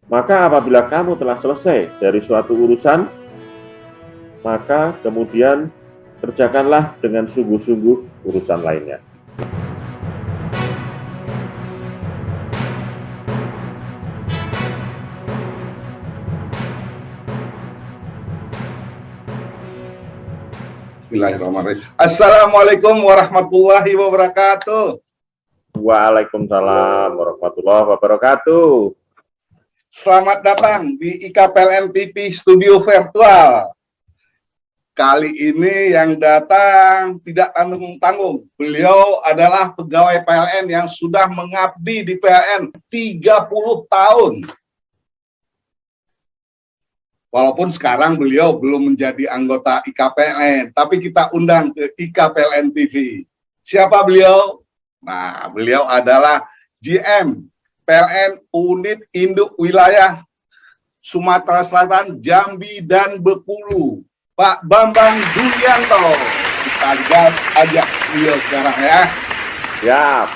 Maka apabila kamu telah selesai dari suatu urusan, maka kemudian kerjakanlah dengan sungguh-sungguh urusan lainnya. Bismillahirrahmanirrahim. Assalamualaikum warahmatullahi wabarakatuh. Waalaikumsalam warahmatullahi wabarakatuh. Selamat datang di IKPLN TV Studio Virtual. Kali ini yang datang tidak tanggung-tanggung. Beliau adalah pegawai PLN yang sudah mengabdi di PLN 30 tahun. Walaupun sekarang beliau belum menjadi anggota IKPLN, tapi kita undang ke IKPLN TV. Siapa beliau? Nah, beliau adalah GM PLN Unit Induk Wilayah Sumatera Selatan, Jambi, dan Bengkulu, Pak Bambang Julianto. Kita ajak beliau sekarang ya. Siap,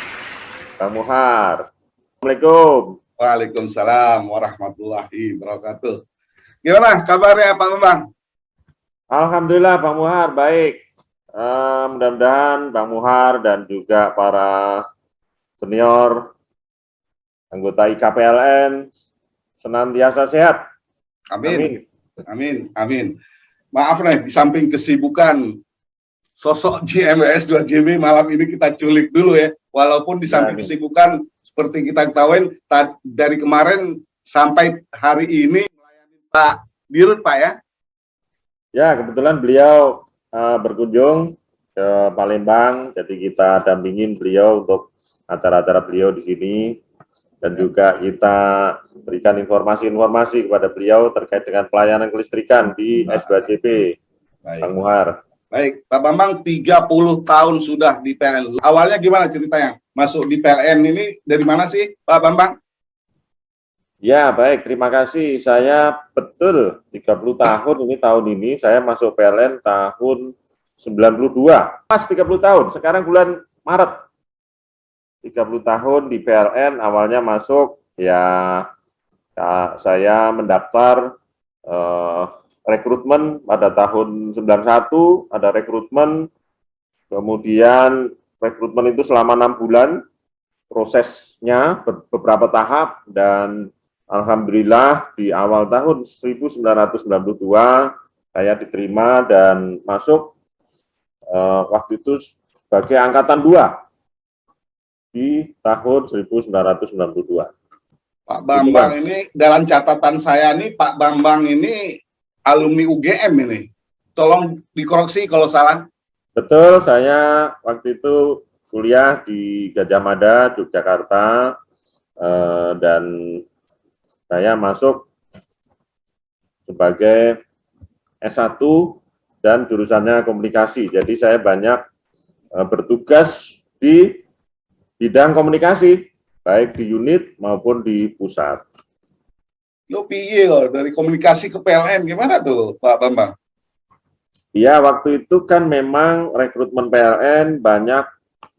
Kang Muhar. Assalamualaikum. Waalaikumsalam warahmatullahi wabarakatuh. Gimana kabarnya Pak Bambang? Alhamdulillah Bang Muhar, baik. Mudah-mudahan Bang Muhar dan juga para senior anggota IKPLN senantiasa sehat. Amin. Amin. Amin. Maaf nih, di samping kesibukan sosok GMWS 2JB malam ini kita culik dulu ya. Walaupun di samping kesibukan seperti kita ketahui dari kemarin sampai hari ini Pak Dirut, Pak ya? Ya, kebetulan beliau berkunjung ke Palembang, jadi kita dampingin beliau untuk acara-acara beliau di sini, dan juga kita berikan informasi-informasi kepada beliau terkait dengan pelayanan kelistrikan di S2JB, Bang Muhar. Baik, Pak Bambang 30 tahun sudah di PLN. Awalnya gimana ceritanya? Masuk di PLN ini dari mana sih, Pak Bambang? Ya, baik. Terima kasih. Saya betul 30 tahun ini saya masuk PLN tahun 92. Pas 30 tahun. Sekarang bulan Maret. 30 tahun di PLN, awalnya masuk ya saya mendaftar rekrutmen pada tahun 91, ada rekrutmen. Kemudian rekrutmen itu selama 6 bulan. Prosesnya beberapa tahap, dan alhamdulillah di awal tahun 1992 saya diterima dan masuk waktu itu sebagai angkatan 2 di tahun 1992. Pak Bambang ini dalam catatan saya nih, Pak Bambang ini alumni UGM ini. Tolong dikoreksi kalau salah. Betul, saya waktu itu kuliah di Gajah Mada, Yogyakarta, dan saya masuk sebagai S1 dan jurusannya komunikasi. Jadi saya banyak bertugas di bidang komunikasi, baik di unit maupun di pusat. Lo piye dari komunikasi ke PLN, gimana tuh Pak Bambang? Ya, waktu itu kan memang rekrutmen PLN banyak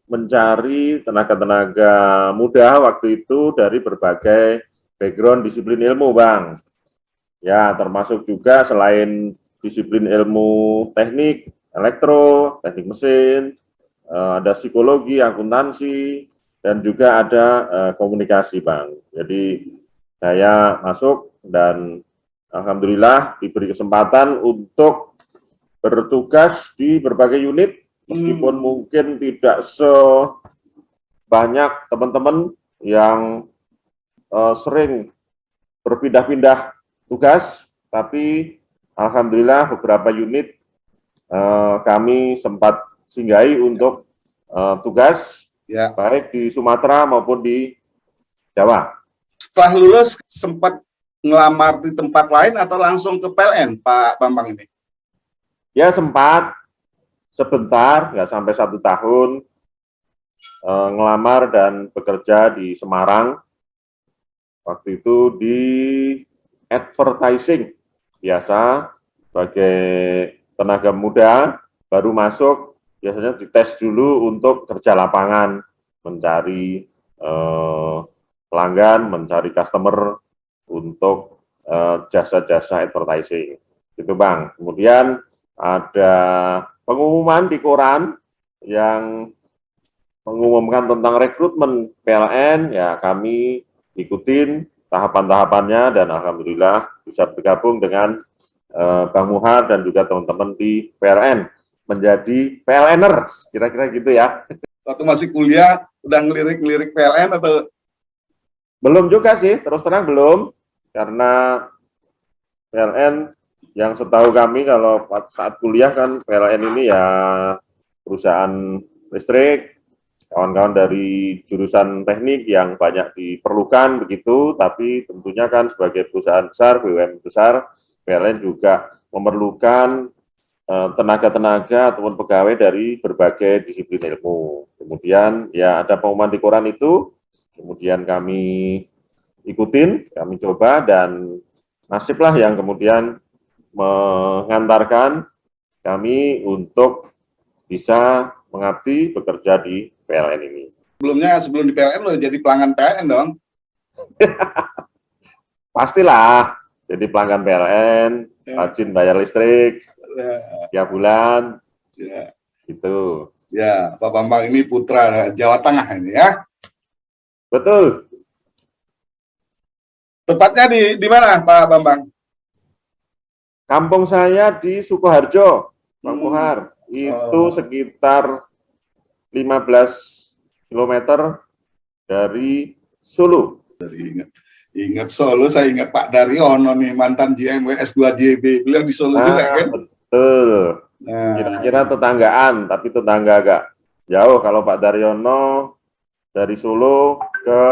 mencari tenaga-tenaga muda waktu itu dari berbagai background disiplin ilmu, Bang. Ya, termasuk juga selain disiplin ilmu teknik, elektro, teknik mesin, ada psikologi, akuntansi, dan juga ada komunikasi, Bang. Jadi saya masuk dan alhamdulillah diberi kesempatan untuk bertugas di berbagai unit, meskipun mungkin tidak sebanyak teman-teman yang sering berpindah-pindah tugas, tapi alhamdulillah beberapa unit kami sempat singgahi untuk tugas, ya, baik di Sumatera maupun di Jawa. Setelah lulus sempat ngelamar di tempat lain atau langsung ke PLN, Pak Bambang ini? Ya, sempat sebentar, nggak sampai 1 tahun, ngelamar dan bekerja di Semarang. Waktu itu di advertising, biasa sebagai tenaga muda, baru masuk, biasanya dites dulu untuk kerja lapangan, mencari pelanggan, mencari customer, untuk jasa-jasa advertising. Gitu Bang. Kemudian ada pengumuman di koran yang mengumumkan tentang rekrutmen PLN, ya kami ikutin tahapan-tahapannya dan alhamdulillah bisa bergabung dengan Bang Muhar dan juga teman-teman di PLN menjadi PLN-er, kira-kira gitu ya. Waktu masih kuliah udah ngelirik-ngelirik PLN atau? Belum juga sih, terus terang belum, karena PLN yang setahu kami kalau saat kuliah kan PLN ini ya perusahaan listrik, kawan-kawan dari jurusan teknik yang banyak diperlukan begitu, tapi tentunya kan sebagai perusahaan besar, BUMN besar, PLN juga memerlukan tenaga-tenaga ataupun pegawai dari berbagai disiplin ilmu. Kemudian ya ada pengumuman di koran itu, kemudian kami ikutin, kami coba, dan nasiblah yang kemudian mengantarkan kami untuk bisa mengabdi bekerja di PLN ini. Sebelum di PLN udah jadi pelanggan PLN dong? Pastilah, jadi pelanggan PLN, rajin bayar listrik, tiap bulan, gitu. Ya, Pak Bambang ini putra Jawa Tengah ini ya? Betul. Tepatnya di mana Pak Bambang? Kampung saya di Sukoharjo, Bang Muhar. Itu sekitar 15 km dari Solo. Ingat Solo, saya ingat Pak Daryono nih, mantan GM S2 JB. Beliau di Solo juga kan? Betul. Kira-kira tetanggaan, tapi tetangga agak jauh. Kalau Pak Daryono dari Solo ke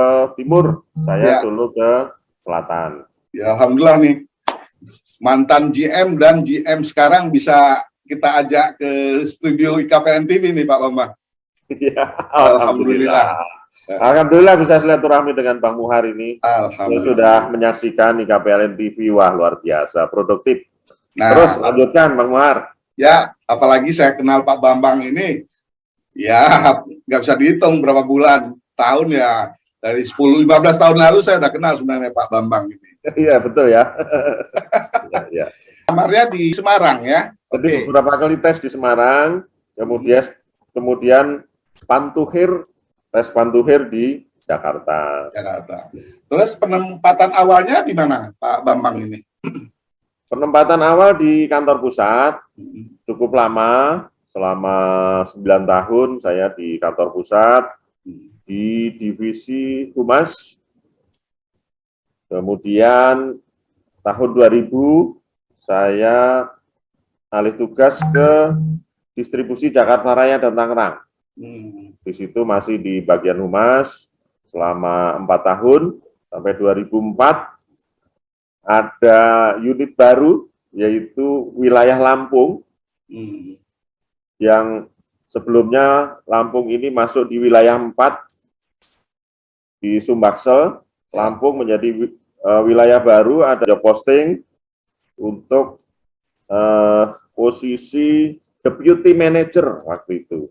timur, saya Solo ke selatan. Ya, alhamdulillah nih, mantan GM dan GM sekarang bisa kita ajak ke studio IKPLN TV nih Pak Bambang. Ya, alhamdulillah. Alhamdulillah bisa silaturahmi dengan Bang Muhar ini. Alhamdulillah. Sudah menyaksikan IKPLN TV, wah luar biasa, produktif. Nah, terus lanjutkan Bang Muhar. Ya, apalagi saya kenal Pak Bambang ini, ya nggak bisa dihitung berapa bulan, tahun ya, dari 10-15 tahun lalu saya udah kenal sebenarnya Pak Bambang ini. Iya, betul ya. Ya. Kamarnya di Semarang ya. Jadi beberapa kali tes di Semarang, kemudian tes pantuhir di Jakarta. Terus penempatan awalnya di mana Pak Bambang ini? Penempatan awal di kantor pusat, cukup lama, selama 9 tahun saya di kantor pusat, di divisi Humas. Kemudian tahun 2000 saya alih tugas ke distribusi Jakarta Raya dan Tangerang. Di situ masih di bagian Humas selama 4 tahun, sampai 2004 ada unit baru, yaitu wilayah Lampung, yang sebelumnya Lampung ini masuk di wilayah 4, di Sumbaksel. Lampung menjadi wilayah baru, ada job posting untuk posisi Deputy Manager waktu itu.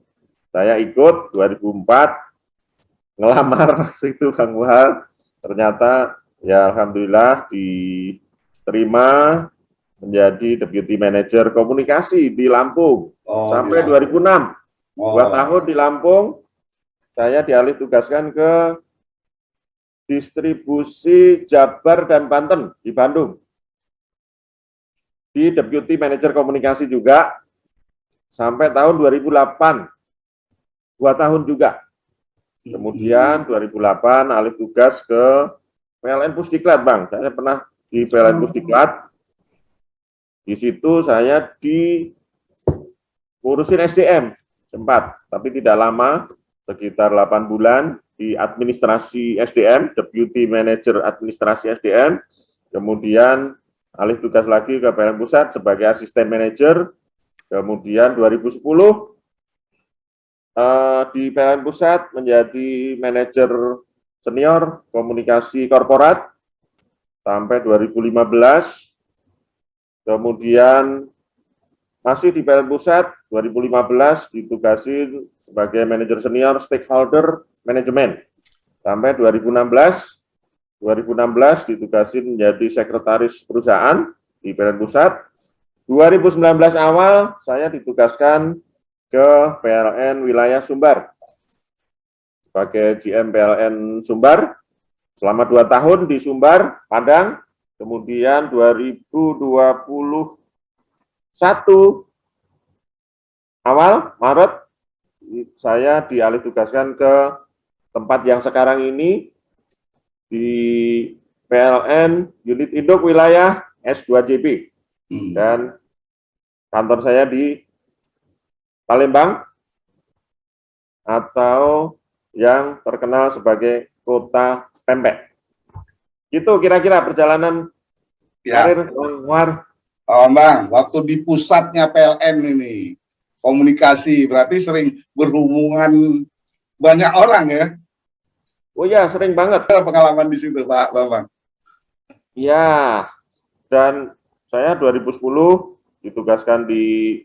Saya ikut 2004, ngelamar waktu itu Bang Muhar, ternyata ya alhamdulillah diterima menjadi Deputy Manager Komunikasi di Lampung sampai 2006. 2 tahun di Lampung, saya dialih tugaskan ke distribusi Jabar dan Banten di Bandung. Di Deputy Manager Komunikasi juga sampai tahun 2008. 2 tahun juga. Kemudian 2008 alih tugas ke PLN Pusdiklat, Bang. Saya pernah di PLN Pusdiklat. Di situ saya ngurusin SDM sempat, tapi tidak lama, sekitar 8 bulan di administrasi SDM, Deputy Manager Administrasi SDM. Kemudian alih tugas lagi ke PLN Pusat sebagai asisten manajer. Kemudian 2010 di PLN Pusat menjadi manajer senior komunikasi korporat sampai 2015. Kemudian masih di PLN Pusat 2015 ditugasi sebagai manajer senior stakeholder manajemen sampai 2016. 2016 ditugasin menjadi sekretaris perusahaan di PLN Pusat. 2019 awal saya ditugaskan ke PLN wilayah Sumbar sebagai GM PLN Sumbar selama 2 tahun di Sumbar, Padang. Kemudian 2021 awal Maret saya dialih tugaskan ke tempat yang sekarang ini di PLN Unit Induk wilayah S2JB dan kantor saya di Palembang atau yang terkenal sebagai Kota Pempek. Itu kira-kira perjalanan karir Bang Muhar. Bang, waktu di pusatnya PLN ini komunikasi berarti sering berhubungan banyak orang ya? Oh ya, sering banget. Pengalaman di situ, Pak Bambang. Ya, dan saya 2010 ditugaskan di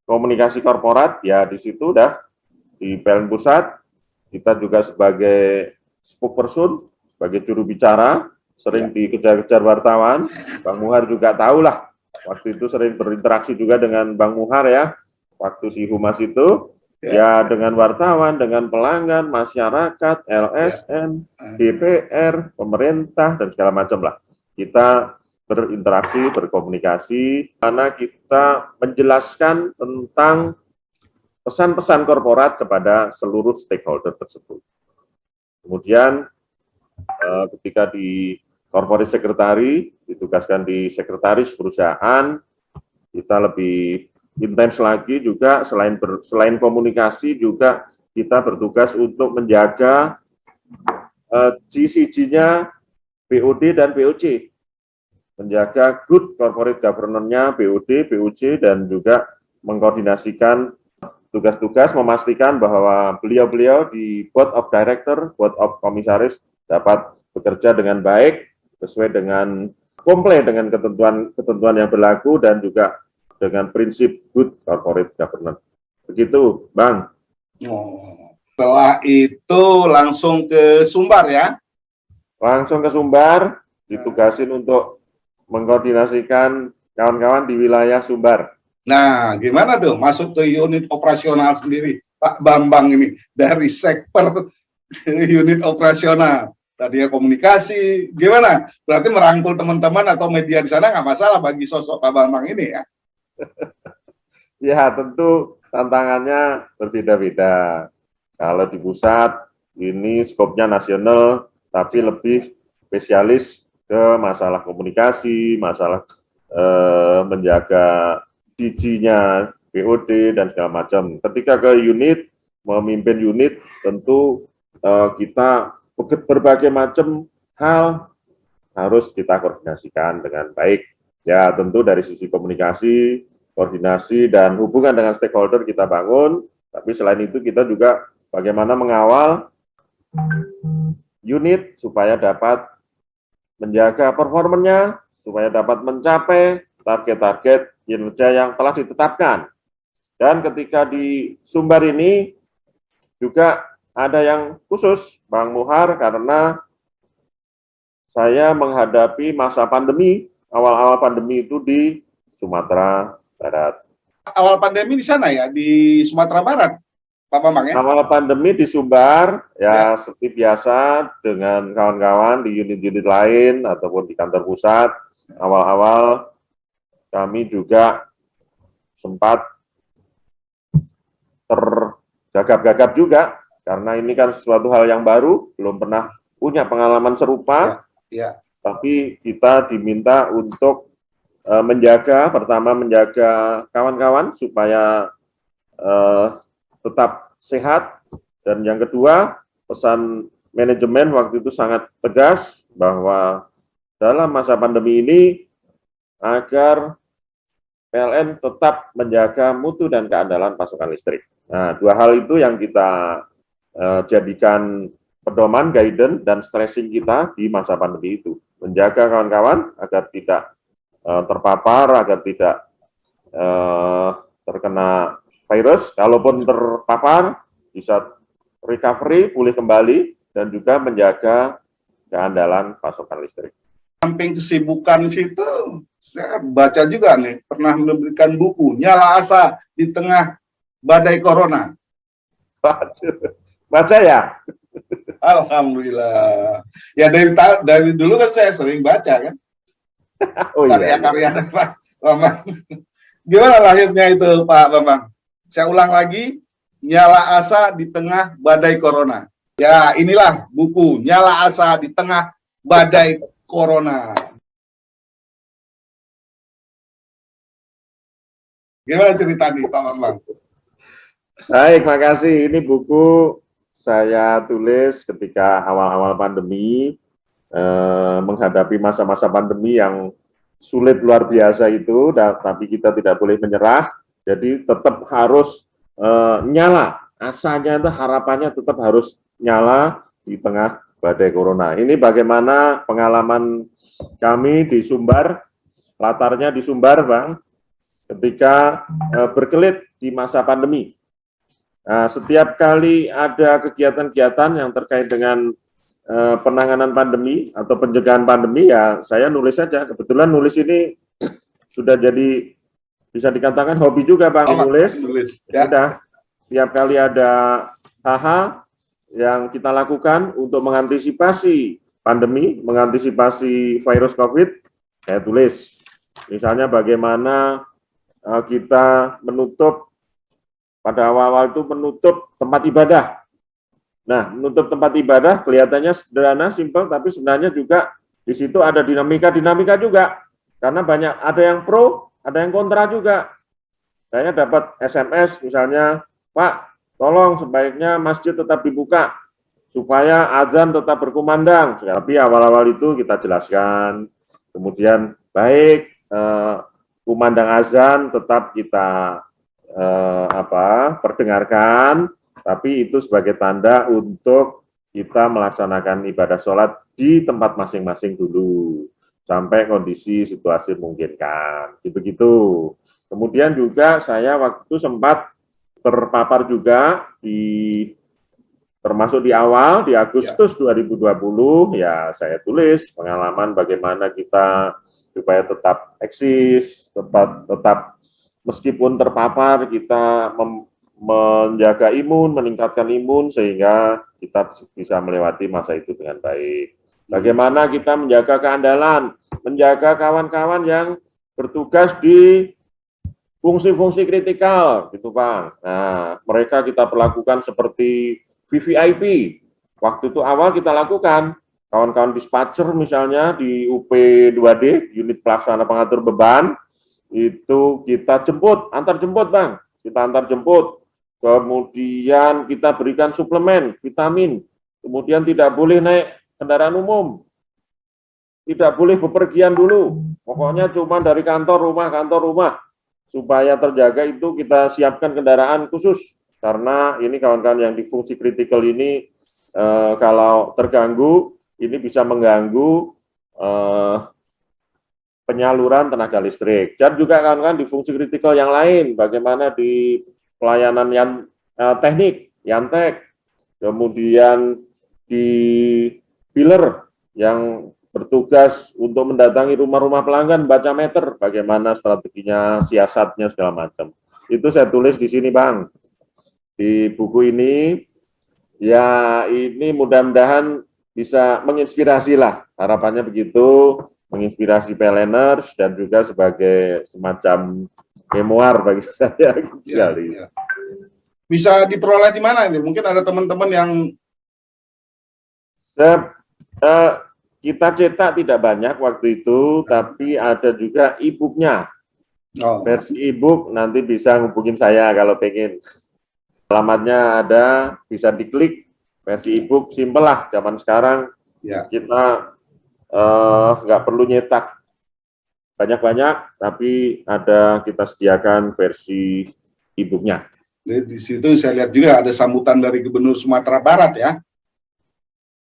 komunikasi korporat, ya di situ udah di PLN Pusat. Kita juga sebagai spokesperson, sebagai juru bicara, sering dikejar-kejar wartawan. Bang Muhar juga tahu lah, waktu itu sering berinteraksi juga dengan Bang Muhar ya, waktu di Humas itu. Ya, dengan wartawan, dengan pelanggan, masyarakat, LSM, DPR, pemerintah, dan segala macam lah. Kita berinteraksi, berkomunikasi, karena kita menjelaskan tentang pesan-pesan korporat kepada seluruh stakeholder tersebut. Kemudian, ketika di corporate secretary, ditugaskan di sekretaris perusahaan, kita lebih intens lagi juga selain komunikasi juga kita bertugas untuk menjaga GCG-nya BOD dan BOC, menjaga good corporate governance-nya BOD, BOC, dan juga mengkoordinasikan tugas-tugas, memastikan bahwa beliau-beliau di Board of Director, Board of Komisaris dapat bekerja dengan baik sesuai dengan komplain dengan ketentuan yang berlaku dan juga dengan prinsip good corporate governance. Begitu, Bang. Setelah itu langsung ke Sumbar ya? Langsung ke Sumbar, ditugasin untuk mengkoordinasikan kawan-kawan di wilayah Sumbar. Nah, gimana tuh masuk ke unit operasional sendiri, Pak Bambang ini, dari sektor unit operasional. Tadinya komunikasi, gimana? Berarti merangkul teman-teman atau media di sana nggak masalah bagi sosok Pak Bambang ini ya? Ya, tentu tantangannya berbeda-beda. Kalau di pusat, ini skopnya nasional, tapi lebih spesialis ke masalah komunikasi, masalah menjaga GG-nya, BOD, dan segala macam. Ketika ke unit, memimpin unit, tentu kita berbagai macam hal harus kita koordinasikan dengan baik. Ya, tentu dari sisi komunikasi, koordinasi, dan hubungan dengan stakeholder kita bangun, tapi selain itu kita juga bagaimana mengawal unit supaya dapat menjaga performanya, supaya dapat mencapai target-target kinerja yang telah ditetapkan. Dan ketika di Sumbar ini juga ada yang khusus, Bang Muhar, karena saya menghadapi masa pandemi, awal-awal pandemi itu di Sumatera Barat. Awal pandemi di sana ya, di Sumatera Barat, Pak Bambang ya? Awal pandemi di Sumbar, ya seperti biasa dengan kawan-kawan di unit-unit lain ataupun di kantor pusat. Awal-awal kami juga sempat tergagap-gagap juga, karena ini kan sesuatu hal yang baru, belum pernah punya pengalaman serupa. Tapi kita diminta untuk menjaga, pertama menjaga kawan-kawan supaya tetap sehat, dan yang kedua pesan manajemen waktu itu sangat tegas bahwa dalam masa pandemi ini agar PLN tetap menjaga mutu dan keandalan pasokan listrik. Nah, dua hal itu yang kita jadikan pedoman, guidance, dan stressing kita di masa pandemi itu. Menjaga kawan-kawan agar tidak terpapar, agar tidak terkena virus. Kalaupun terpapar, bisa recovery, pulih kembali, dan juga menjaga keandalan pasokan listrik. Samping kesibukan situ, saya baca juga nih, pernah memberikan buku, Nyala Asa di Tengah Badai Corona. Baca ya? Alhamdulillah. Ya dari dulu kan saya sering baca kan, Oh iya. karya-karya Pak Bambang. Gimana lahirnya itu Pak Bambang? Saya ulang lagi, Nyala Asa di Tengah Badai Corona. Ya inilah buku, Nyala Asa di Tengah Badai Corona. Gimana cerita nih Pak Bambang? Baik, makasih. Ini buku saya tulis ketika awal-awal pandemi, menghadapi masa-masa pandemi yang sulit luar biasa itu, tapi kita tidak boleh menyerah, jadi tetap harus nyala. Asanya itu harapannya tetap harus nyala di tengah badai corona. Ini bagaimana pengalaman kami di Sumbar, latarnya di Sumbar, Bang, ketika berkelit di masa pandemi. Nah, setiap kali ada kegiatan-kegiatan yang terkait dengan penanganan pandemi atau pencegahan pandemi, ya saya nulis saja. Kebetulan nulis ini sudah jadi, bisa dikatakan hobi juga Bang, nulis. Ya. Sudah, setiap kali ada hal-hal yang kita lakukan untuk mengantisipasi pandemi, mengantisipasi virus COVID, saya tulis. Misalnya bagaimana kita menutup, pada awal-awal itu menutup tempat ibadah. Nah, menutup tempat ibadah kelihatannya sederhana, simpel, tapi sebenarnya juga di situ ada dinamika juga. Karena banyak, ada yang pro, ada yang kontra juga. Saya dapat SMS misalnya, Pak, tolong sebaiknya masjid tetap dibuka, supaya azan tetap berkumandang. Tapi awal-awal itu kita jelaskan, kemudian baik, kumandang azan tetap kita perdengarkan, tapi itu sebagai tanda untuk kita melaksanakan ibadah sholat di tempat masing-masing dulu, sampai kondisi situasi memungkinkan, gitu-gitu. Kemudian juga saya waktu itu sempat terpapar juga, termasuk di awal, di Agustus 2020, ya saya tulis pengalaman bagaimana kita supaya tetap eksis, tetap meskipun terpapar, kita menjaga imun, meningkatkan imun, sehingga kita bisa melewati masa itu dengan baik. Bagaimana kita menjaga keandalan, menjaga kawan-kawan yang bertugas di fungsi-fungsi kritikal, gitu Bang. Nah, mereka kita perlakukan seperti VVIP. Waktu itu awal kita lakukan, kawan-kawan dispatcher misalnya di UP2D, unit pelaksana pengatur beban, itu kita jemput, antar jemput Bang, kita antar jemput, kemudian kita berikan suplemen, vitamin, kemudian tidak boleh naik kendaraan umum, tidak boleh bepergian dulu, pokoknya cuma dari kantor rumah, supaya terjaga itu kita siapkan kendaraan khusus, karena ini kawan-kawan yang di fungsi kritikal ini, kalau terganggu, ini bisa mengganggu penyaluran tenaga listrik, dan juga kawan-kawan di fungsi kritikal yang lain, bagaimana di pelayanan teknik, Yantek, kemudian di biller yang bertugas untuk mendatangi rumah-rumah pelanggan, baca meter, bagaimana strateginya, siasatnya, segala macam. Itu saya tulis di sini Bang, di buku ini, ya ini mudah-mudahan bisa menginspirasi lah, harapannya begitu, menginspirasi PLNers dan juga sebagai semacam memoir bagi saya. Ya, ya. Bisa diperoleh di mana ini? Mungkin ada teman-teman yang kita cetak tidak banyak waktu itu, tapi ada juga e-booknya. Versi e-book nanti bisa hubungin saya kalau pengen. Alamatnya ada, bisa diklik. Versi e-book simpel lah, zaman sekarang ya. Kita nggak perlu nyetak banyak-banyak, tapi ada kita sediakan versi e-booknya. Di situ saya lihat juga ada sambutan dari Gubernur Sumatera Barat ya.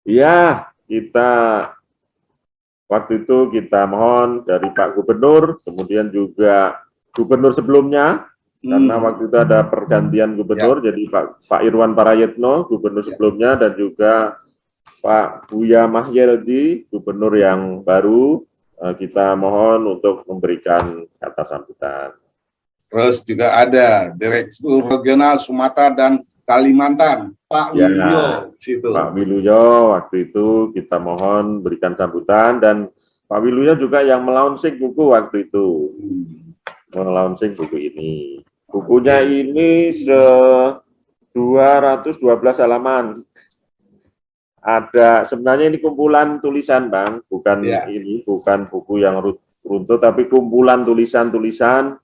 Iya, kita waktu itu kita mohon dari Pak Gubernur, kemudian juga Gubernur sebelumnya, karena waktu itu ada pergantian Gubernur, jadi Pak Irwan Parayitno, Gubernur sebelumnya, dan juga Pak Buya Mahyeldi, Gubernur yang baru, kita mohon untuk memberikan kata sambutan. Terus juga ada Direktur Regional Sumatera dan Kalimantan, Pak Ya, Wilyo situ. Pak Wiluyo, waktu itu kita mohon berikan sambutan, dan Pak Wiluyo juga yang melaunching buku waktu itu, melaunching buku ini. Bukunya ini 212 halaman. Ada, sebenarnya ini kumpulan tulisan, Bang, bukan ini, bukan buku yang runtut, tapi kumpulan tulisan-tulisan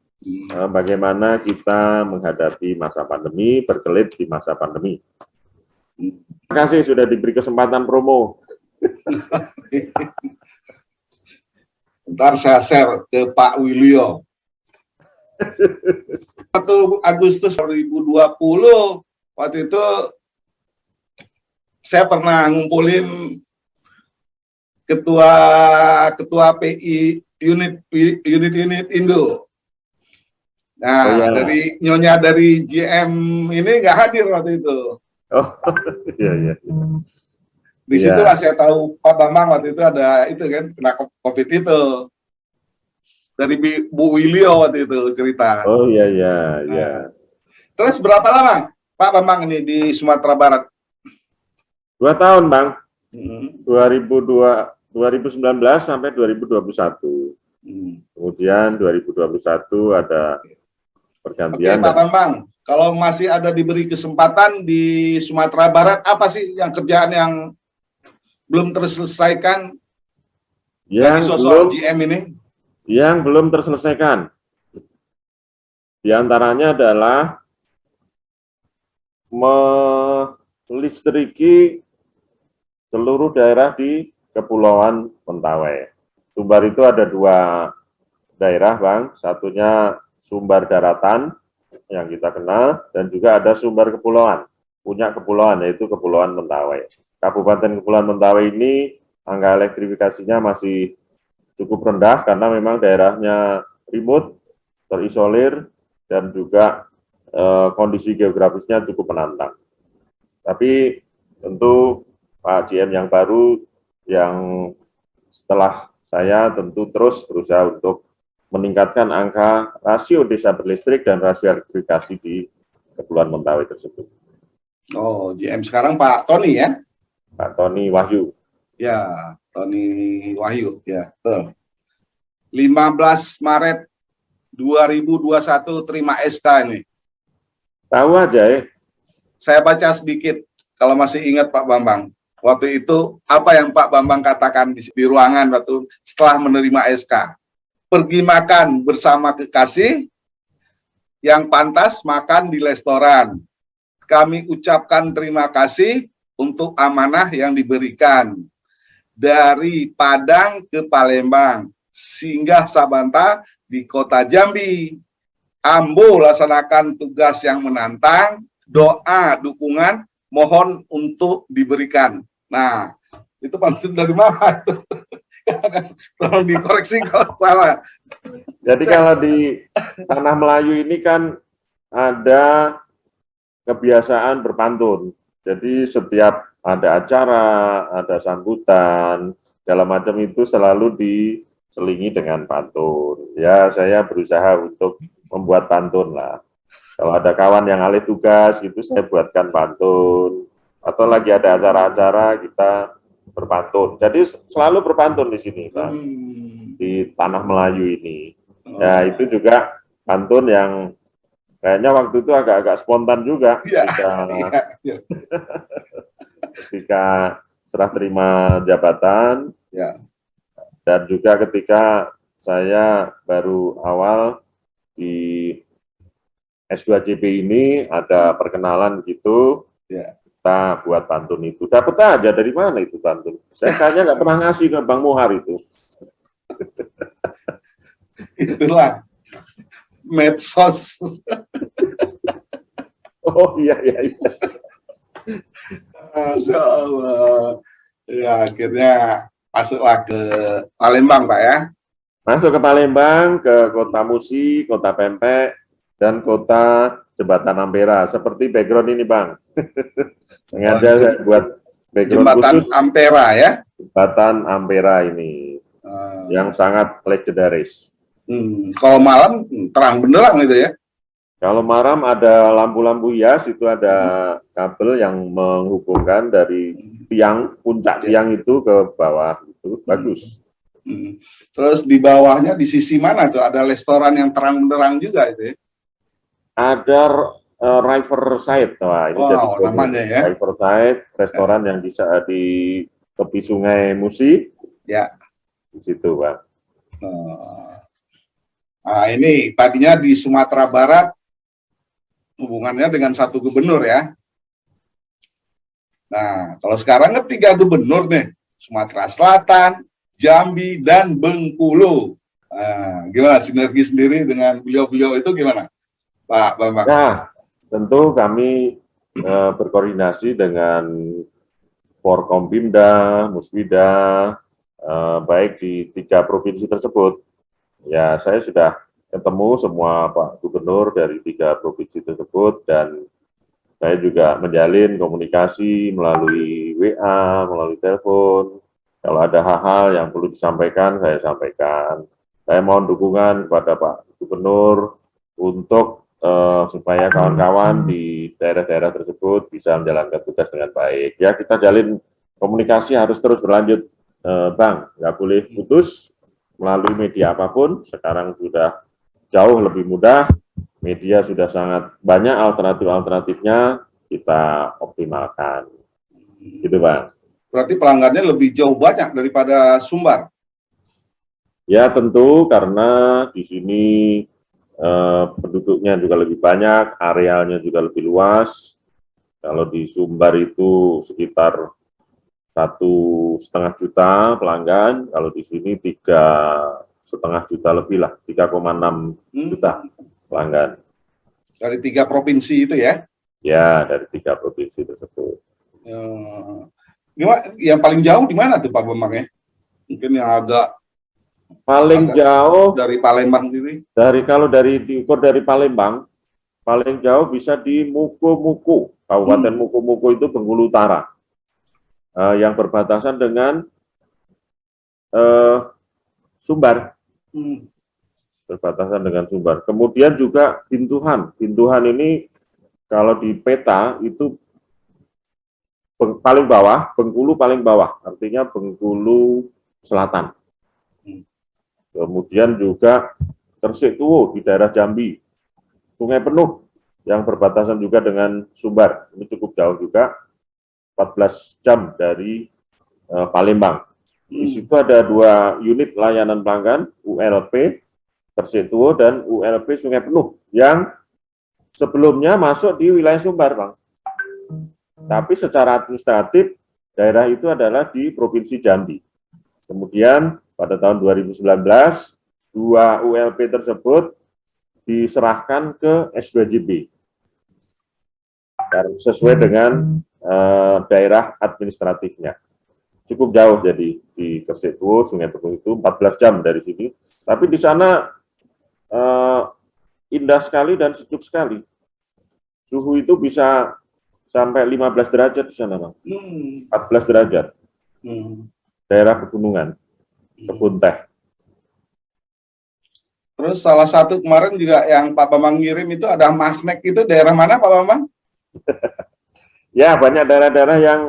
bagaimana kita menghadapi masa pandemi, berkelit di masa pandemi. Terima kasih sudah diberi kesempatan promo. Ntar saya share ke Pak Wilyo. 1 Agustus 2020, waktu itu saya pernah ngumpulin ketua PI unit Indo. Nah, dari nyonya dari GM ini nggak hadir waktu itu. Oh, iya. Di situlah saya tahu Pak Bambang waktu itu ada itu kan, kena COVID itu. Dari Bu Wilyo waktu itu cerita. Oh iya. Terus berapa lama Pak Bambang ini di Sumatera Barat? 2 tahun, Bang. 2019 sampai 2021. Kemudian 2021 ada pergantian. Oke, Pak Bambang, kalau masih ada diberi kesempatan di Sumatera Barat, apa sih yang kerjaan yang belum terselesaikan dari sosok GM ini? Yang belum terselesaikan. Di antaranya adalah melistriki seluruh daerah di Kepulauan Mentawai. Sumbar itu ada 2 daerah, Bang. Satunya sumber daratan yang kita kenal, dan juga ada sumber kepulauan. Punya kepulauan, yaitu Kepulauan Mentawai. Kabupaten Kepulauan Mentawai ini angka elektrifikasinya masih cukup rendah karena memang daerahnya remote, terisolir, dan juga kondisi geografisnya cukup menantang. Tapi tentu Pak GM yang baru, yang setelah saya tentu terus berusaha untuk meningkatkan angka rasio desa berlistrik dan rasio elektrifikasi di Kepulauan Mentawai tersebut. Oh, GM sekarang Pak Tony ya? Pak Tony Wahyu. Ya, Tony Wahyu, ya, betul. 15 Maret 2021 terima SK ini. Tahu aja ya. Saya baca sedikit, kalau masih ingat Pak Bambang. Waktu itu, apa yang Pak Bambang katakan di ruangan waktu setelah menerima SK? Pergi makan bersama kekasih, yang pantas makan di restoran. Kami ucapkan terima kasih untuk amanah yang diberikan. Dari Padang ke Palembang, singgah Sabanta di Kota Jambi. Ambo laksanakan tugas yang menantang, doa, dukungan, mohon untuk diberikan. Nah, itu pantun dari mana itu? Tolong dikoreksi kalau salah. Jadi kalau di Tanah Melayu ini kan ada kebiasaan berpantun. Jadi setiap ada acara, ada sambutan, segala macam itu selalu diselingi dengan pantun. Ya, saya berusaha untuk membuat pantun lah. Kalau ada kawan yang alih tugas gitu, saya buatkan pantun. Atau lagi ada acara-acara, kita berpantun. Jadi selalu berpantun di sini, Pak. Di Tanah Melayu ini. Ya, itu juga pantun yang kayaknya waktu itu agak-agak spontan juga. Ketika serah terima jabatan, dan juga ketika saya baru awal di S2JP ini, ada perkenalan gitu, kita buat pantun itu. Dapat aja dari mana itu pantun? Saya kayaknya nggak pernah ngasih ke Bang Muhar itu. Itulah medsos. Oh iya. Masya Allah. Ya, akhirnya masuklah ke Palembang, Pak ya. Masuk ke Palembang, ke Kota Musi, Kota Pempek, dan Kota Jembatan Ampera. Seperti background ini, Bang. Sengaja saya buat Background Jembatan khusus Ampera ya. Jembatan Ampera ini yang sangat legendaris. Kalau malam terang benderang itu ya. Kalau malam ada lampu-lampu hias, itu ada kabel yang menghubungkan dari tiang, puncak tiang itu ke bawah, itu bagus. Terus di bawahnya di sisi mana tuh ada restoran yang terang benderang juga itu ya? Ada Riverside, wah ini jadi namanya ya. Riverside, restoran yang bisa di tepi Sungai Musi, ya. Di situ, Pak. Nah, ini tadinya di Sumatera Barat hubungannya dengan satu gubernur ya. Nah, kalau sekarang kan 3 gubernur nih, Sumatera Selatan, Jambi, dan Bengkulu. Nah, gimana sinergi sendiri dengan beliau-beliau itu gimana, Pak Bambang? Nah, tentu kami berkoordinasi dengan Forkompimda, Musbida, baik di 3 provinsi tersebut. Ya, saya sudah ketemu semua Pak Gubernur dari 3 provinsi tersebut, dan saya juga menjalin komunikasi melalui WA, melalui telepon. Kalau ada hal-hal yang perlu disampaikan, saya sampaikan. Saya mohon dukungan kepada Pak Gubernur untuk supaya kawan-kawan di daerah-daerah tersebut bisa menjalankan tugas dengan baik. Ya, kita jalin komunikasi harus terus berlanjut, Bang. Nggak boleh putus melalui media apapun. Sekarang sudah jauh lebih mudah. Media sudah sangat banyak alternatif-alternatifnya, kita optimalkan. Gitu, Bang. Berarti pelanggannya lebih jauh banyak daripada Sumbar? Ya, tentu karena di sini penduduknya juga lebih banyak, arealnya juga lebih luas. Kalau di Sumbar itu sekitar 1,5 juta pelanggan, kalau di sini 3,5 juta lebih lah, 3,6 juta pelanggan. Dari 3 provinsi itu ya? Ya, dari 3 provinsi tersebut. Yang paling jauh di mana tuh Pak Bambang ya? Mungkin yang agak jauh dari Palembang sendiri. Kalau diukur dari Palembang, paling jauh bisa di Muko-Muko, Kabupaten Muko-Muko itu Bengkulu Utara, yang berbatasan dengan Sumbar. Berbatasan dengan Sumbar. Kemudian juga Bintuhan. Bintuhan ini kalau di peta itu paling bawah, Bengkulu paling bawah, artinya Bengkulu Selatan. Kemudian juga Tersik-Tuwo di daerah Jambi. Sungai Penuh yang berbatasan juga dengan Sumbar. Ini cukup jauh juga, 14 jam dari Palembang. Di situ ada 2 unit layanan pelanggan, ULP Tersik-Tuwo dan ULP Sungai Penuh, yang sebelumnya masuk di wilayah Sumbar, Bang. Tapi secara administratif, daerah itu adalah di Provinsi Jambi. Kemudian pada tahun 2019, 2 ULP tersebut diserahkan ke S2JB sesuai dengan daerah administratifnya. Cukup jauh jadi di Tersik-Tuwo, Sungai Penuh itu 14 jam dari sini. Tapi di sana indah sekali dan sejuk sekali. Suhu itu bisa sampai 15 derajat di sana, Bang. 14 derajat. Daerah pegunungan, kebun teh. Terus salah satu kemarin juga yang Pak Bambang ngirim itu ada magnet itu, daerah mana Pak Bambang? Ya, banyak daerah-daerah yang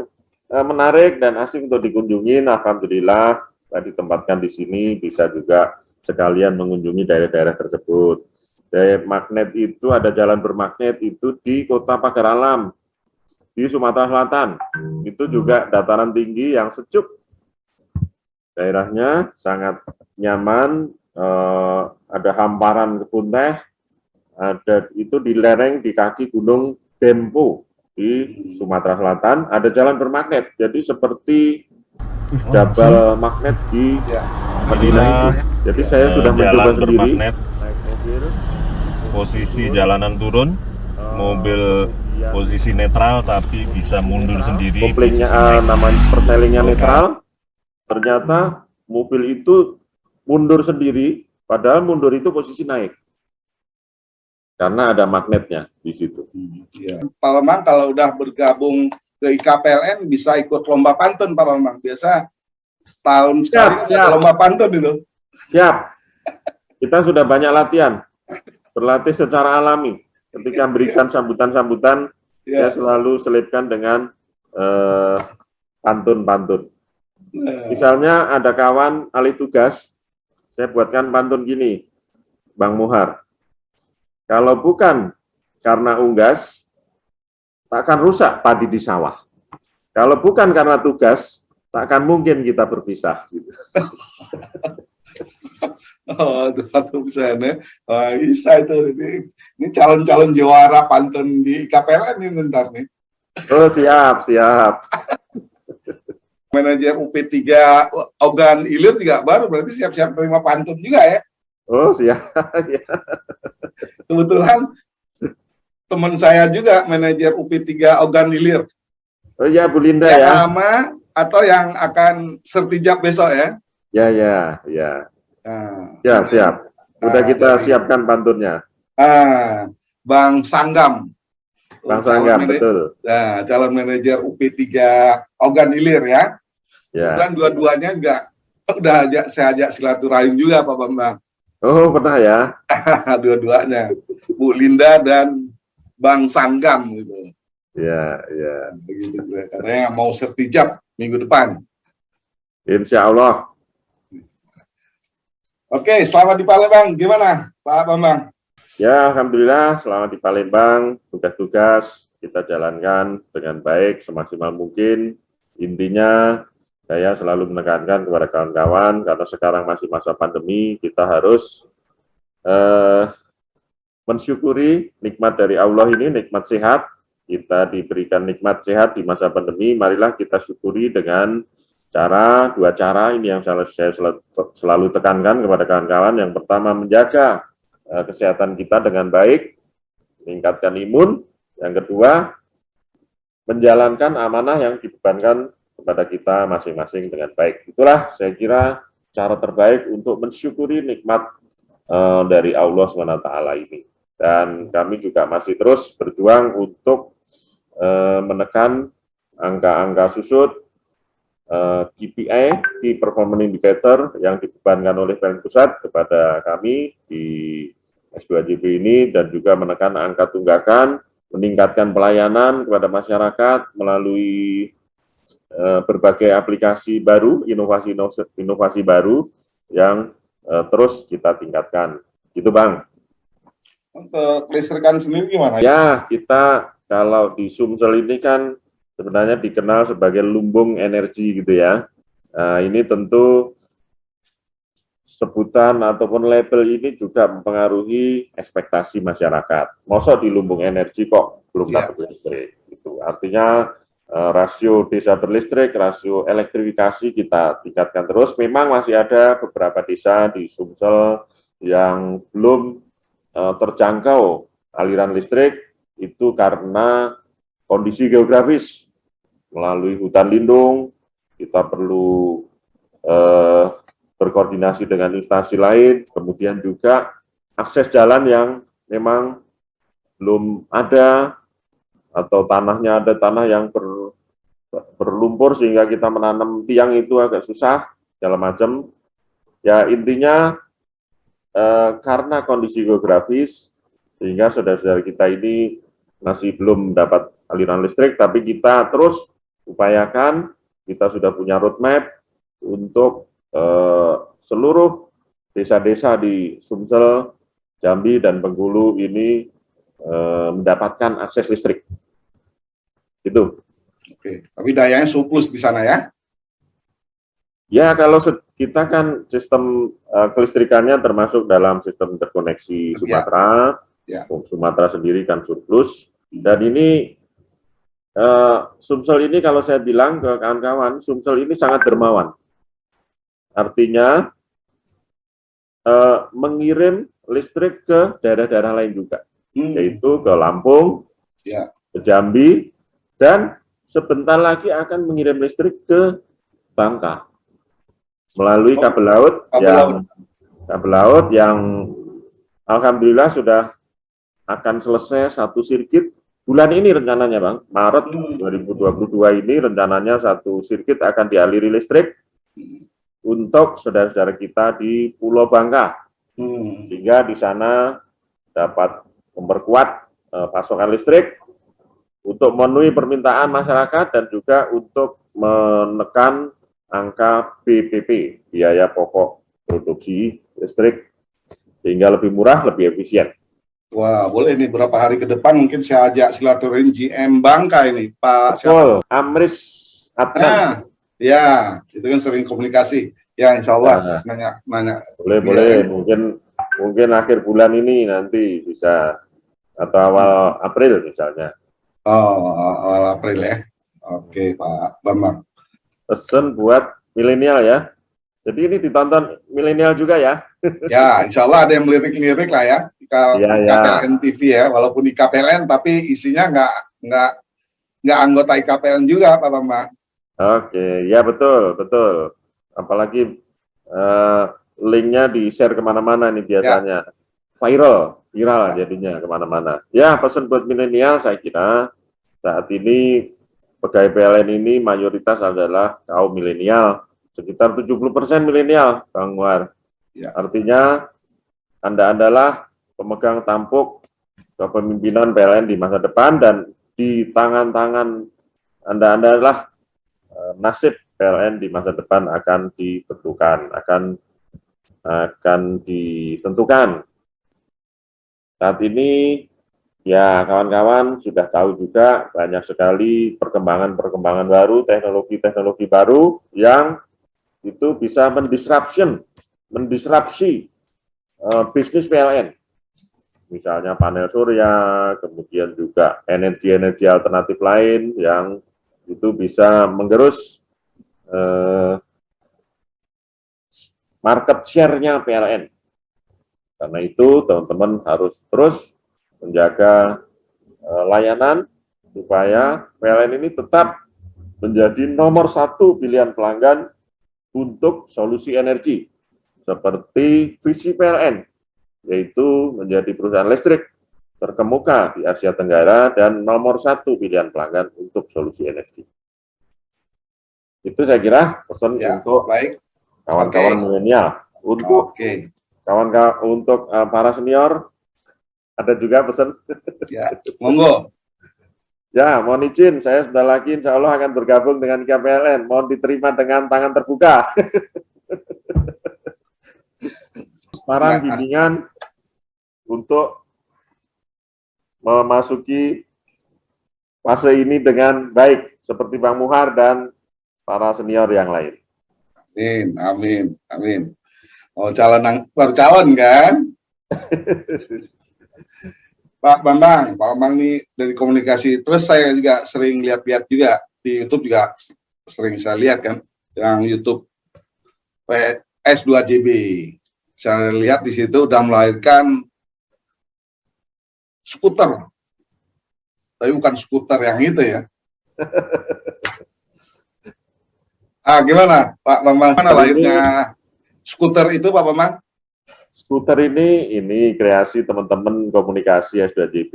menarik dan asing untuk dikunjungi. Alhamdulillah, ditempatkan di sini, bisa juga sekalian mengunjungi daerah-daerah tersebut. Magnet itu ada jalan bermagnet itu di Kota Pagar Alam, di Sumatera Selatan. Itu juga dataran tinggi yang sejuk. Daerahnya sangat nyaman, ada hamparan kebun teh, ada itu di lereng di kaki Gunung Dempo di Sumatera Selatan, ada jalan bermagnet. Jadi seperti Jabal Magnet di Madinah itu. Jadi saya sudah mencoba sendiri. Naik mobil, posisi jalanan turun, mobil posisi netral tapi bisa mundur sendiri. Koplingnya namanya perselingnya netral. Ternyata mobil itu mundur sendiri, padahal mundur itu posisi naik. Karena ada magnetnya di situ. Pak Bambang kalau udah bergabung ke IKPLN bisa ikut lomba pantun Pak Bambang. Biasa setahun sekali kan Siap. ada lomba pantun itu. Siap. Kita sudah banyak latihan, berlatih secara alami. Ketika memberikan sambutan-sambutan, saya Ya. selalu selipkan dengan pantun-pantun. Nah, Misalnya ada kawan alih tugas, saya buatkan pantun gini, Bang Muhar. Kalau bukan karena unggas, takkan rusak padi di sawah. Kalau bukan karena tugas, takkan mungkin kita berpisah. Gitu. oh, itu pantun bisa ya. Oh, bisa itu. Ini calon-calon juara pantun di IKPLN ini bentar nih. Oh, siap, siap. Manajer UP3 Ogan Ilir juga baru, berarti siap-siap terima pantun juga ya. Oh, siap. Kebetulan teman saya juga manajer UP3 Ogan Ilir. Oh ya, Bu Linda Yang ya. lama atau yang akan sertijab besok ya. Ya. Nah, Siap, siap. Udah kita dari- siapkan pantunnya. Bang Sanggam. Bang Sanggam, betul. Nah, calon manajer UP3 Ogan Ilir ya. Ya. Dan dua-duanya juga udah saya ajak silaturahim juga Pak Bambang. Oh, pernah ya. Dua-duanya. Bu Linda dan Bang Sanggam gitu. Ya. Begitu katanya mau sertijab minggu depan. Insya Allah. Oke, selamat di Palembang. Gimana Pak Bambang? Ya, Alhamdulillah, selamat di Palembang. Tugas-tugas kita jalankan dengan baik, semaksimal mungkin. Intinya, saya selalu menekankan kepada kawan-kawan, karena sekarang masih masa pandemi, kita harus mensyukuri nikmat dari Allah ini, nikmat sehat. Kita diberikan nikmat sehat di masa pandemi, marilah kita syukuri dengan dua cara ini yang saya selalu tekankan kepada kawan-kawan. Yang pertama, menjaga kesehatan kita dengan baik, meningkatkan imun. Yang kedua, menjalankan amanah yang dibebankan kepada kita masing-masing dengan baik. Itulah saya kira cara terbaik untuk mensyukuri nikmat dari Allah SWT ini. Dan kami juga masih terus berjuang untuk menekan angka-angka susut, KPI, Key Performance Indicator, yang dibebankan oleh PLN Pusat kepada kami di S2JB ini, dan juga menekan angka tunggakan, meningkatkan pelayanan kepada masyarakat melalui berbagai aplikasi baru, inovasi baru yang terus kita tingkatkan. Gitu Bang. Untuk kelistrikan sendiri gimana? Ya, kita kalau di Sumsel ini kan sebenarnya dikenal sebagai lumbung energi gitu ya. Nah, ini tentu sebutan ataupun label ini juga mempengaruhi ekspektasi masyarakat. Masa di lumbung energi kok belum dapat listrik? Gitu. Artinya rasio desa berlistrik, rasio elektrifikasi kita tingkatkan terus. Memang masih ada beberapa desa di Sumsel yang belum terjangkau aliran listrik, itu karena kondisi geografis. Melalui hutan lindung, kita perlu berkoordinasi dengan instansi lain, kemudian juga akses jalan yang memang belum ada, atau tanahnya ada tanah yang berlumpur sehingga kita menanam tiang itu agak susah, segala macam. Ya intinya karena kondisi geografis, sehingga saudara-saudara kita ini masih belum dapat aliran listrik, tapi kita terus upayakan, kita sudah punya roadmap untuk seluruh desa-desa di Sumsel, Jambi, dan Bengkulu ini mendapatkan akses listrik. Itu. Oke, tapi dayanya surplus di sana ya? Ya, kalau kita kan sistem kelistrikannya termasuk dalam sistem interkoneksi Sumatera. Ya. Sumatera sendiri kan surplus. Dan ini Sumsel ini kalau saya bilang ke kawan-kawan, Sumsel ini sangat dermawan. Artinya mengirim listrik ke daerah-daerah lain juga, yaitu ke Lampung, ke Jambi, dan sebentar lagi akan mengirim listrik ke Bangka melalui kabel laut yang alhamdulillah sudah akan selesai satu sirkuit bulan ini rencananya Bang, Maret 2022 ini rencananya satu sirkuit akan dialiri listrik untuk saudara-saudara kita di Pulau Bangka, sehingga di sana dapat memperkuat pasokan listrik untuk memenuhi permintaan masyarakat dan juga untuk menekan angka BPP, biaya pokok produksi listrik, sehingga lebih murah, lebih efisien. Wah, boleh nih berapa hari ke depan mungkin saya ajak silaturahim GM Bangka ini, Pak. Betul, Amris Adnan. Nah, ya, itu kan sering komunikasi. Ya, insya Allah nanya. Boleh, mungkin akhir bulan ini nanti bisa, atau awal April misalnya. Oh, awal April ya. Oke, Pak Bambang. Pesen buat milenial ya. Jadi ini ditonton milenial juga ya. Ya, insya Allah ada yang melirik-lirik lah ya. IKPLN TV ya, walaupun IKPLN tapi isinya nggak anggota IKPLN juga, Pak Bambang. Oke, ya betul. Apalagi linknya di-share kemana-mana nih biasanya. Ya. Viral jadinya kemana-mana. Ya, pesan buat milenial saya kira saat ini pegawai PLN ini mayoritas adalah kaum milenial, sekitar 70% milenial, Bang Muar. Ya. Artinya Anda adalah pemegang tampuk kepemimpinan PLN di masa depan, dan di tangan-tangan Anda adalah nasib PLN di masa depan akan ditentukan. Saat ini ya kawan-kawan sudah tahu juga banyak sekali perkembangan baru, teknologi baru yang itu bisa mendisrupsi bisnis PLN. Misalnya panel surya, kemudian juga energi alternatif lain yang itu bisa menggerus market share-nya PLN. Karena itu teman-teman harus terus menjaga layanan supaya PLN ini tetap menjadi nomor 1 pilihan pelanggan untuk solusi energi seperti visi PLN, yaitu menjadi perusahaan listrik terkemuka di Asia Tenggara dan nomor 1 pilihan pelanggan untuk solusi energi. Itu saya kira pesan untuk kawan-kawan milenial. Untuk kawan-kawan, untuk para senior, ada juga pesan. Ya, monggo. Ya, mohon izin, saya sebentar lagi insya Allah akan bergabung dengan IKPLN. Mohon diterima dengan tangan terbuka. Saran bimbingan untuk memasuki fase ini dengan baik, seperti Bang Muhar dan para senior yang lain. Amin. Oh, baru calon kan? Pak Bambang nih dari komunikasi, terus saya juga sering lihat juga di YouTube juga sering saya lihat kan, yang YouTube S2JB. Saya lihat di situ udah melahirkan skuter, tapi bukan skuter yang itu ya. Gimana Pak Bambang, mana lahirnya skuter itu Pak Bambang? Skuter ini kreasi teman-teman komunikasi S2JB,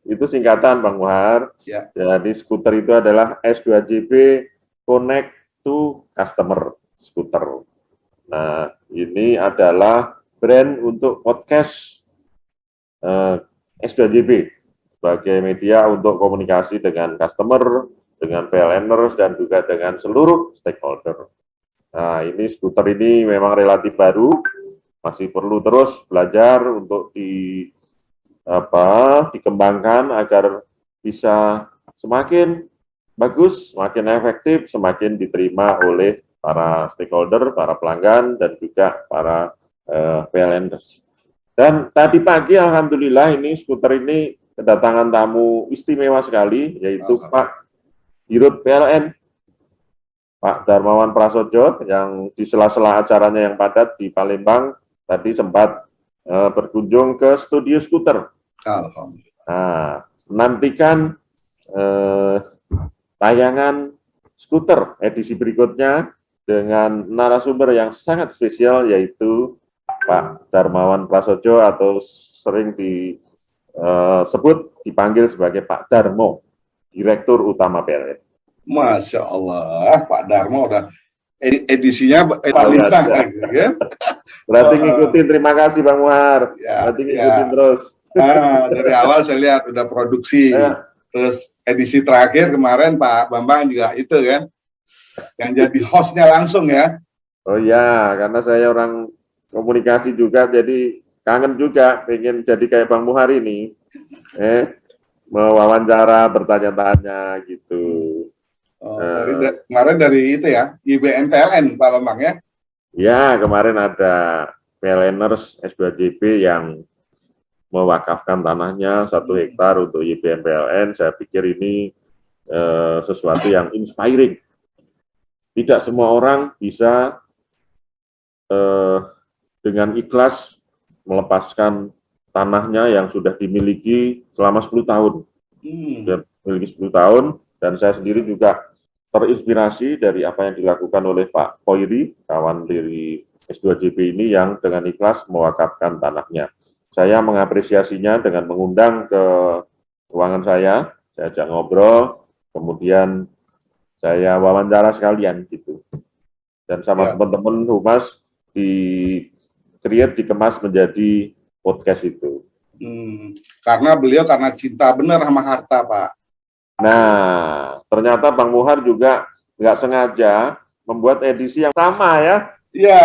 itu singkatan Bang Muhar. Ya. Jadi skuter itu adalah S2JB Connect to Customer Skuter. Nah, ini adalah brand untuk podcast S2JB sebagai media untuk komunikasi dengan customer, dengan PLNers, dan juga dengan seluruh stakeholder. Nah, ini skuter ini memang relatif baru, masih perlu terus belajar untuk dikembangkan agar bisa semakin bagus, semakin efektif, semakin diterima oleh para stakeholder, para pelanggan, dan juga para PLNers. Dan tadi pagi alhamdulillah ini skuter ini kedatangan tamu istimewa sekali, yaitu Pak Dirut PLN, Pak Darmawan Prasojo, yang di sela-sela acaranya yang padat di Palembang tadi sempat berkunjung ke studio skuter. Nah, menantikan tayangan skuter edisi berikutnya dengan narasumber yang sangat spesial, yaitu Pak Darmawan Prasojo, atau sering sebut dipanggil sebagai Pak Darmo, Direktur Utama PLN. Masya Allah, Pak Darmo udah edisinya Palembang gitu kan. Berarti ngikutin, terima kasih Bang Muhar. Berarti ngikutin terus. Dari awal saya lihat udah produksi. Terus edisi terakhir kemarin Pak Bambang juga itu kan, yang jadi hostnya langsung ya. Oh ya, karena saya orang komunikasi juga, jadi kangen juga, pengen jadi kayak Bang Muhar ini. Mewawancara, bertanya-tanya gitu. Kemarin dari itu ya, YBM PLN Pak Bambang ya? Ya, kemarin ada PLNers S2JB yang mewakafkan tanahnya 1 hektar untuk YBM PLN. Saya pikir ini sesuatu yang inspiring. Tidak semua orang bisa dengan ikhlas melepaskan tanahnya yang sudah dimiliki selama 10 tahun. Sudah memiliki 10 tahun, dan saya sendiri juga terinspirasi dari apa yang dilakukan oleh Pak Khoiri, kawan dari S2JB ini yang dengan ikhlas mewakafkan tanahnya. Saya mengapresiasinya dengan mengundang ke ruangan saya ajak ngobrol, kemudian saya wawancara sekalian gitu. Dan sama teman-teman Humas dikemas menjadi podcast itu. Karena beliau karena cinta benar sama harta, Pak. Nah, ternyata Bang Muhar juga nggak sengaja membuat edisi yang sama ya. Iya,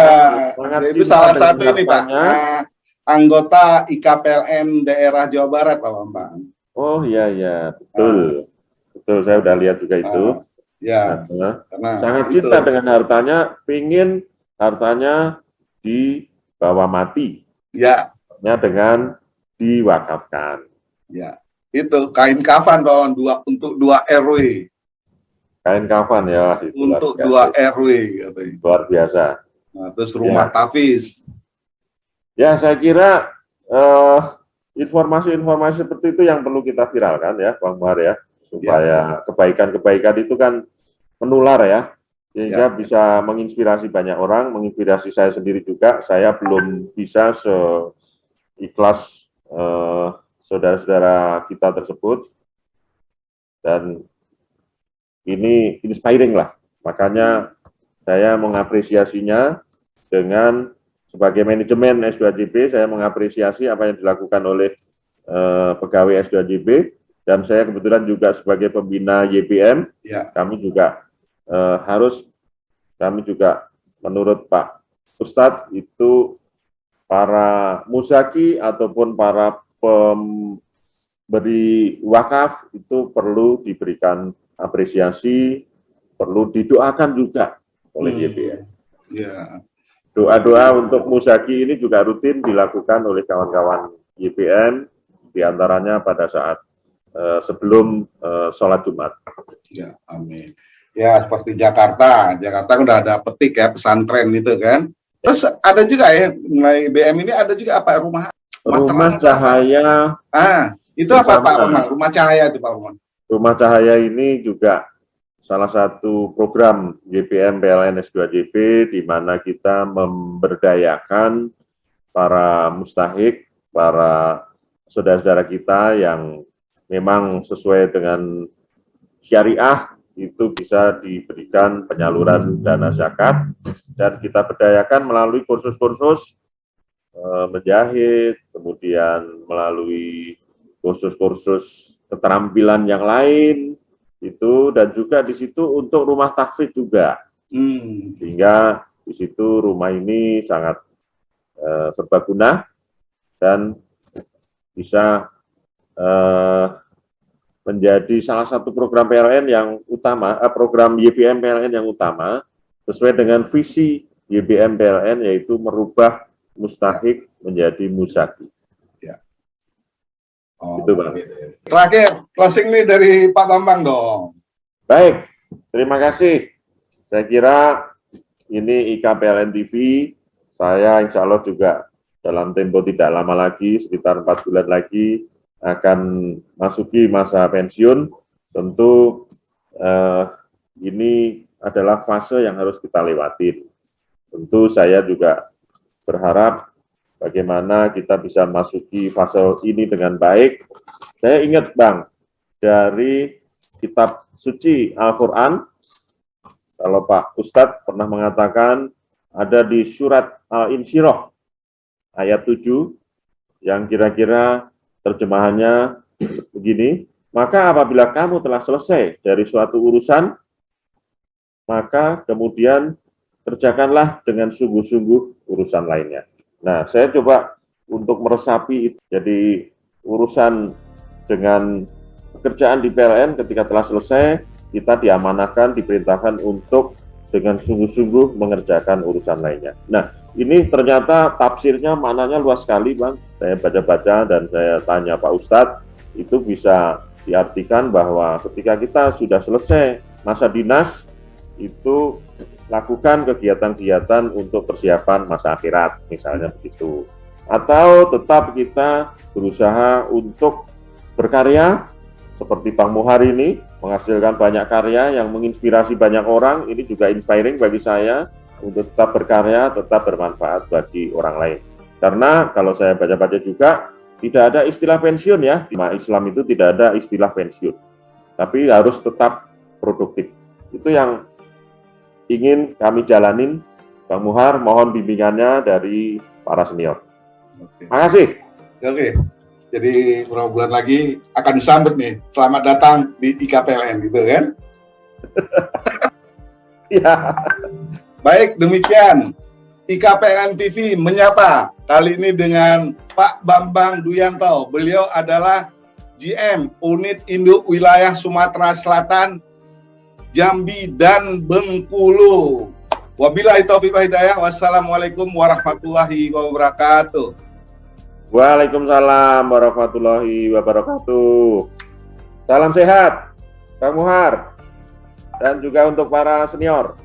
itu salah satu ini Pak, anggota IKPLN daerah Jawa Barat Pak Bambang. Oh iya, betul. Betul, saya udah lihat juga itu. Sangat cinta dengan hartanya, pingin hartanya dibawa mati. Ya. Dengan diwakafkan. Ya. Itu kain kafan bawaan untuk 2 RW. Kain kafan ya. Untuk 2 RW. Luar biasa. Nah, terus rumah Tafis. Ya, saya kira informasi-informasi seperti itu yang perlu kita viralkan ya, Bang Muhar ya, supaya kebaikan-kebaikan itu kan menular ya, sehingga bisa menginspirasi banyak orang, menginspirasi saya sendiri juga. Saya belum bisa seikhlas saudara-saudara kita tersebut, dan ini inspiring lah, makanya saya mengapresiasinya. Dengan sebagai manajemen S2JB, saya mengapresiasi apa yang dilakukan oleh pegawai S2JB, dan saya kebetulan juga sebagai pembina YBM, kami juga kami juga menurut Pak Ustadz itu para musaki ataupun para pemberi wakaf itu perlu diberikan apresiasi, perlu didoakan juga oleh YBM. Doa-doa untuk musaki ini juga rutin dilakukan oleh kawan-kawan YBM, diantaranya pada saat sebelum sholat Jumat. Ya, amin. Ya, seperti Jakarta udah ada petik ya, pesantren itu kan. Terus ada juga ya, mulai BM ini ada juga apa, rumah cahaya. Itu apa Pak? Rumah cahaya itu Pak Umar. Rumah cahaya ini juga salah satu program YBM PLN S2JB, di mana kita memberdayakan para mustahik, para saudara-saudara kita yang memang sesuai dengan syariah, itu bisa diberikan penyaluran dana zakat, dan kita berdayakan melalui kursus-kursus menjahit, kemudian melalui kursus-kursus keterampilan yang lain, itu, dan juga di situ untuk rumah tahfiz juga, sehingga di situ rumah ini sangat serbaguna dan bisa menjadi salah satu program PLN yang utama, program YBM PLN yang utama, sesuai dengan visi YBM PLN, yaitu merubah mustahik menjadi musaki. Itu Bang. Terakhir, closing nih dari Pak Bambang dong. Baik, terima kasih. Saya kira ini IKPLN TV, saya insya Allah juga dalam tempo tidak lama lagi, sekitar 4 bulan lagi, akan masuki masa pensiun. Tentu ini adalah fase yang harus kita lewatin. Tentu saya juga berharap bagaimana kita bisa masuki fase ini dengan baik. Saya ingat Bang, dari kitab suci Al-Quran, kalau Pak Ustadz pernah mengatakan ada di surat Al-Insyirah ayat 7 yang kira-kira terjemahannya begini, maka apabila kamu telah selesai dari suatu urusan, maka kemudian kerjakanlah dengan sungguh-sungguh urusan lainnya. Nah, saya coba untuk meresapi itu. Jadi urusan dengan pekerjaan di PLN ketika telah selesai, kita diamanahkan, diperintahkan untuk dengan sungguh-sungguh mengerjakan urusan lainnya. Nah, ini ternyata tafsirnya maknanya luas sekali, Bang. Saya baca-baca dan saya tanya Pak Ustadz, itu bisa diartikan bahwa ketika kita sudah selesai masa dinas, itu lakukan kegiatan-kegiatan untuk persiapan masa akhirat, misalnya begitu. Atau tetap kita berusaha untuk berkarya, seperti Bang Muhar ini, menghasilkan banyak karya yang menginspirasi banyak orang. Ini juga inspiring bagi saya untuk tetap berkarya, tetap bermanfaat bagi orang lain. Karena kalau saya baca-baca juga, tidak ada istilah pensiun ya. Di Islam itu tidak ada istilah pensiun. Tapi harus tetap produktif. Itu yang ingin kami jalanin. Bang Muhar, mohon bimbingannya dari para senior. Terima kasih. Oke. Jadi beberapa bulan lagi akan disambut nih. Selamat datang di IKPLN gitu kan? Ya. Baik, demikian IKPLN TV menyapa kali ini dengan Pak Bambang Duyanto. Beliau adalah GM Unit Induk Wilayah Sumatera Selatan, Jambi dan Bengkulu. Wabillahi taufiq wal hidayah. Wassalamualaikum warahmatullahi wabarakatuh. Waalaikumsalam warahmatullahi wabarakatuh. Salam sehat, Bang Muhar, dan juga untuk para senior.